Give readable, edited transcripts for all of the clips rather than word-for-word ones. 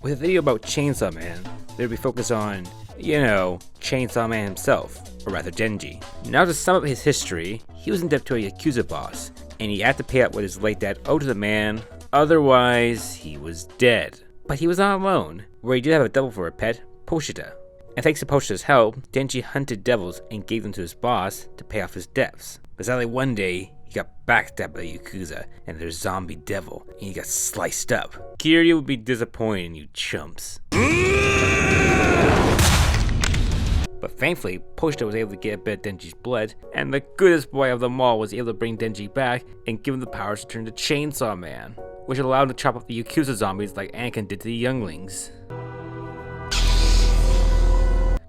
With a video about Chainsaw Man, there would be focused on, Chainsaw Man himself, or rather Denji. Now to sum up his history, he was in debt to a Yakuza boss, and he had to pay up what his late dad owed to the man, otherwise he was dead. But he was not alone, where he did have a devil for a pet, Pochita. And thanks to Pochita's help, Denji hunted devils and gave them to his boss to pay off his debts. But sadly one day, he got backstabbed by Yakuza and their zombie devil, and he got sliced up. Kiryu would be disappointed in you chumps. But thankfully, Pochita was able to get a bit of Denji's blood, and the goodest boy of them all was able to bring Denji back and give him the powers to turn to Chainsaw Man, which allowed him to chop up the Yakuza zombies like Anakin did to the younglings.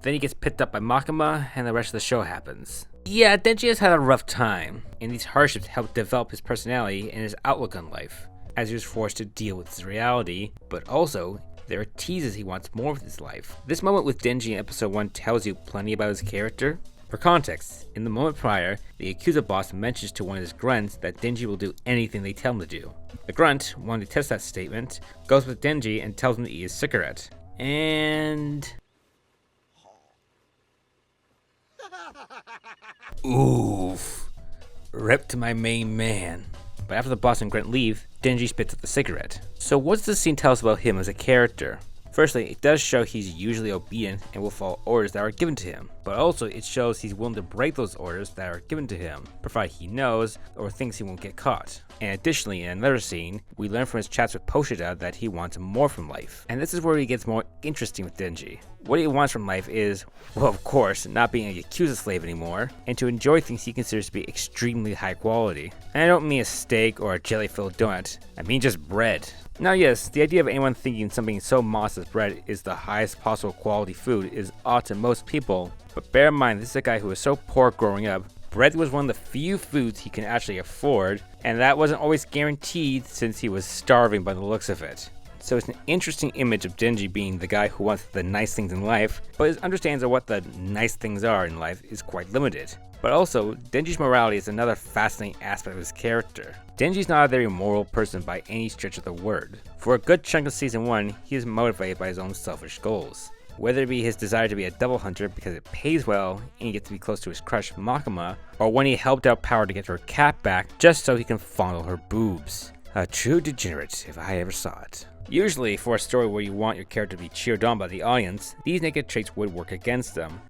Then he gets picked up by Makima, and the rest of the show happens. Yeah, Denji has had a rough time, and these hardships helped develop his personality and his outlook on life, as he was forced to deal with his reality, but also, there are teases he wants more with his life. This moment with Denji in episode 1 tells you plenty about his character. For context, in the moment prior, the Yakuza boss mentions to one of his grunts that Denji will do anything they tell him to do. The grunt, wanting to test that statement, goes with Denji and tells him to eat his cigarette. And... oof. Rip to my main man. But after the boss and grunt leave, Denji spits up the cigarette. So what does this scene tell us about him as a character? Firstly, it does show he's usually obedient and will follow orders that are given to him, but also it shows he's willing to break those orders that are given to him, provided he knows or thinks he won't get caught. And additionally, in another scene, we learn from his chats with Pochita that he wants more from life. And this is where he gets more interesting with Denji. What he wants from life is, well, of course, not being a Yakuza slave anymore, and to enjoy things he considers to be extremely high quality. And I don't mean a steak or a jelly-filled donut, I mean just bread. Now yes, the idea of anyone thinking something so modest as bread is the highest possible quality food is odd to most people, but bear in mind this is a guy who was so poor growing up. Bread was one of the few foods he can actually afford, and that wasn't always guaranteed since he was starving by the looks of it. So it's an interesting image of Denji being the guy who wants the nice things in life, but his understanding of what the nice things are in life is quite limited. But also, Denji's morality is another fascinating aspect of his character. Denji's not a very moral person by any stretch of the word. For a good chunk of season 1, he is motivated by his own selfish goals. Whether it be his desire to be a devil hunter because it pays well and he gets to be close to his crush Makima, or when he helped out Power to get her cat back just so he can fondle her boobs. A true degenerate if I ever saw it. Usually, for a story where you want your character to be cheered on by the audience, these negative traits would work against them.